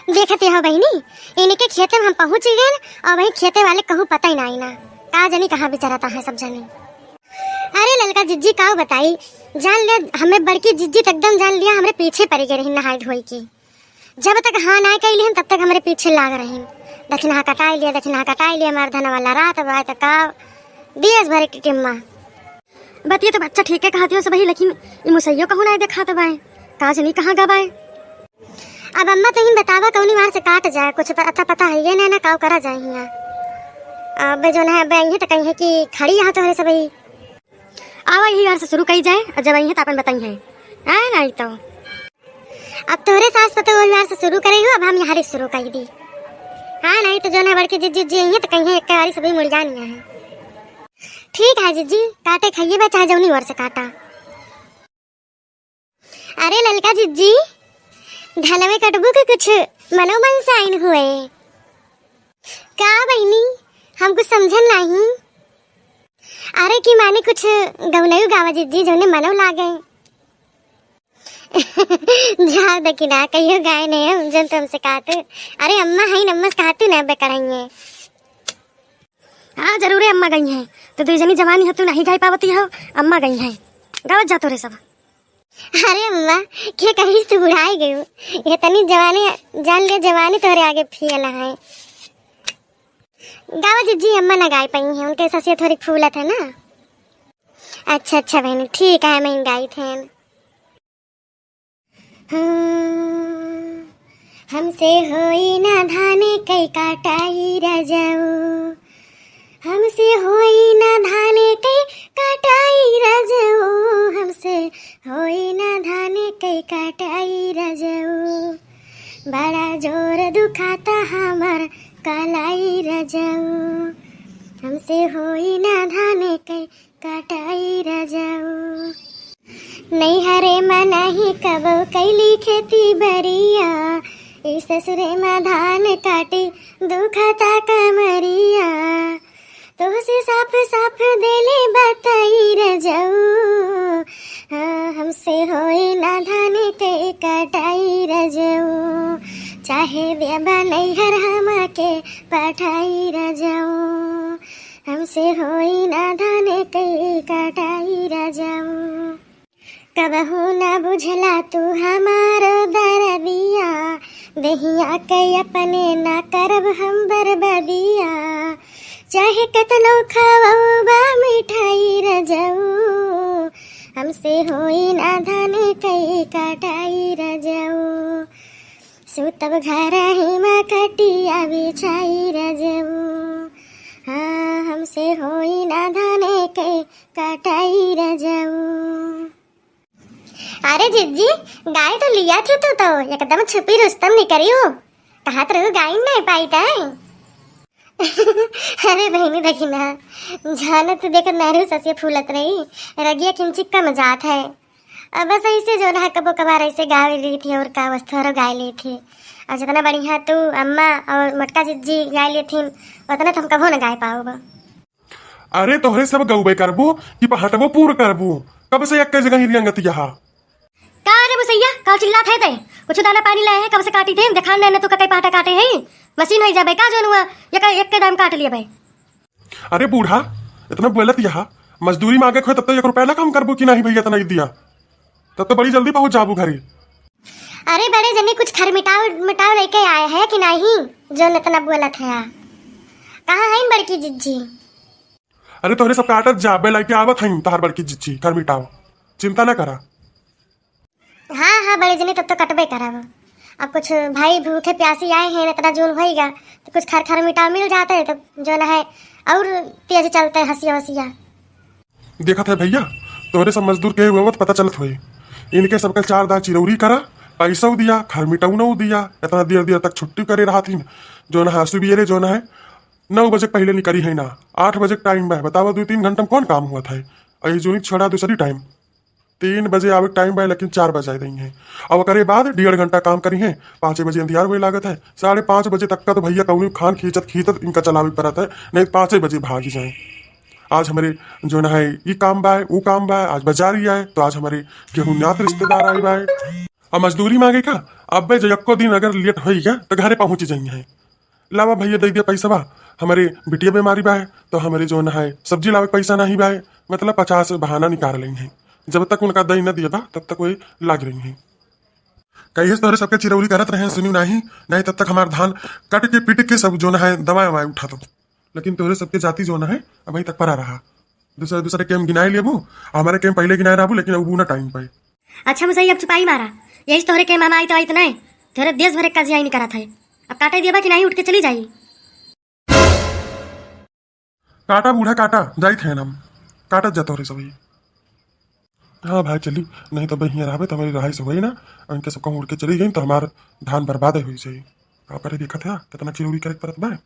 देखते हो बहनी, इनके खेते में हम पहुंच गए और वही खेते वाले कहूँ पता ही ना का जानी कहाँ बेचारा है सब जाने। अरे ललका जिज्जी का बताई, जान लिया हमें बड़की जिज्जी तक एकदम जान लिया हमारे पीछे पड़ गए रही नहाई धोई की। जब तक हाँ ना कैली तब तक हमारे पीछे लाग रही। दक्षिणा कटाई लिया मार धन वाला रात बात का दियस भरे की टिम्मा बतिए तो बच्चा ठीक है कहती हो सब, लेकिन मुसैयो कहूँ ना देखा तो बाय का जानी कहाँ गवाए। अब अम्मा तो ही बतावा कौनी मार से काट जाए, कुछ पता है ये ना काव करा जाए यहाँ। अब जो है अब तो कहीं है कि खड़ी यहाँ तो है सब आवा यही बार से शुरू कही जाए और जब तो अपन बताई है नहीं तो अब तोरे सास पता वही बार से शुरू करे हो। अब हम यहाँ शुरू कर दी हाँ, नहीं तो जो है बड़की जिज्जी है तो कहीं एक बारी सभी मुड़ जानी है। ठीक है जिज्जी, काटे खाइए बा चाहे जौनी और से काटा। अरे ललका जिज्जी धनवे कटबू के कुछ मनोमन साइन हुए का बहनी, हम कुछ समझन नहीं। अरे की माने कुछ गवनयू गावा जिज्जी जोने मनो लागे जा दकिना कहियो गाय ने हम जन तुमसे कहते। अरे अम्मा है नम्मस कहते ना बे कराइए। हाँ जरूर है अम्मा गई हैं तो दो जनी जवानी हतु नहीं गाय पावती हो, अम्मा गई हैं गावत जातो रे सब। अरे अम्मा क्या कहीं से बुढ़ाई गई ये तनी जवानी जान ले जवानी तोरे आगे फियला है। गावा जिज्जी अम्मा ना गाय पाई है, उनके ससिया थोड़ी फूलत है ना। अच्छा बहनी ठीक है मैं गाई थे। हमसे होई ना धाने कई काटाई रजाऊ, हमसे होई ना धाने कई काटाई रजाऊ, हमसे होई ना धाने कई काटाई रजाऊ, बड़ा जोर दुखाता हमार कलाई रजाऊ, हमसे होई ना धाने कई काटाई रजाऊ। नहीं हरे मना ही कब कैली खेती बरिया, इस ससुरे में धान काटी दुखता कमरिया, तो से साफ देले बताई रजाऊ, हमसे होई ना धान के काटाई रजाऊ, चाहे देबा नैहर हम के पठाई रजाऊ, हमसे होई ना धान के काटाई रजाऊ। कबहू न बुझला तू हमारो दरदिया, दहिया के अपने न करब हम बर्बादिया, चाहे कतनो खावा मिठाई रजाऊ, हमसे होई ना धाने कई काटाई रजाऊ, सुतब घर ही में कटिया बिछाई रजाऊ, हाँ हमसे होई ना धाने कई काटाई रजाऊ। अरे जिज्जी गाय तो लिया थी तू तो एकदम छुपी रुस्तम निकली हो, कहा तो गाय नहीं पाई था। अरे बहनी देखी ना जान तो देख नहरू ससिया फूलत रही रगिया किंचिक का मजाक है। अब बस ऐसे जो है कबो कबार ऐसे गाय ली थी और का वस्तु और गाय ली थी, और जितना बढ़िया तू अम्मा और मटका जिज्जी गाय ली थी उतना तुम कबो न गाय पाओ। अरे तोहरे सब गौबे करबू कि पहाटबो पूर करबू, कब से एक जगह ही रियंगत यहाँ का रे मुसैया का चिल्लात है ते कुछ दाना पानी लाए है कब से काटी थे देखा ने तो कई पाटा काटे है मशीन हो जाबे का जोन हुआ एक के दाम काट लिया भाई। अरे बूढ़ा इतना बोलत यहाँ मजदूरी मांगे खो तब तो 1 रुपया ना कम करबू कि नहीं भैया इतना ही दिया तब तो बड़ी जल्दी पहुंच जाबू घरी। अरे बड़े जने कुछ खर मिटाव लेके आए हैं कि नहीं जो इतना बोलत है कहाँ है बड़की जिज्जी। अरे तोहरे सब काटत जाबे लाके आवत हई तहार बड़की जिज्जी घर मिटाओ चिंता ना करा। हाँ बड़े जने तब तो कटबे कराव। अब कुछ भाई भूखे प्यासी आए हैं इतना जोन होएगा तो कुछ खर मिटा मिल जाता है तो जो है और तेज चलते है हंसिया। देखा था भैया तोहरे सब मजदूर के हुए पता चलत हुए इनके सबके 4 दाल चिरौरी करा पैसा दिया खर मिटाऊ दिया इतना देर तक छुट्टी करे रहा थी जो ना सुबेरे जो है 9 बजे पहले निकली है ना 8 बजे टाइम है बतावा 2-3 घंटा में कौन काम हुआ था। अभी जो छोड़ा दूसरी टाइम 3 बजे आवे टाइम है लेकिन 4 बजे देंगे हैं अब करे बाद 1.5 घंटा काम करी है 5 बजे अंधियार हुई लागत है 5:30 बजे तक का तो भैया कौन खान खींचत इनका चलावे पड़ता है नहीं 5 बजे भाग जाए। आज हमारे जो है ये काम बा वो काम बा आज बाजार ही आए तो आज हमारे गेहूं रिश्तेदार आए बा और मजदूरी मांगे का अब जो एको दिन अगर लेट हो गया तो घरे पहुंच जाइए। लावा भैया दे दिया पैसा बा, हमारे बिटिया बीमारी बा है तो हमारे जो है सब्जी लावे पैसा नहीं बा है, मतलब 50 बहाना निकाल रही है। जब तक उनका दही न दिया बा तब तक वही लाग रही है। कहिए तोहरे सबके चिरौरी करत रहे सुनी नहीं तब तक हमार धान कट के पीट के सब जो है दवाई ववाई उठा दो। लेकिन तोहरे सबके जाति जो है अभी तक परा रहा। दूसरे दूसरे केम गिनाए लेबू, हमारे केम पहले गिनाए रहबू, लेकिन अब ना टाइम पे। अच्छा मुझे अब चुपाई मारा, यही तो तोहरे के मामा आई तो नहीं, तेरे देश भर का जियाई नहीं करा था। अब काटे दिया कि नहीं उठ के चली जाई। काटा बूढ़ा काटा जाई थे हम काटत जाता हो रे सभी। हाँ भाई चली, नहीं तो बहिया रहा तो हमारी रहाई से हुई ना, इनके सबका उड़ के चली गई तो हमार धान बर्बाद हुई जाई। का करे देखा था कितना चिरौरी करे परत बा।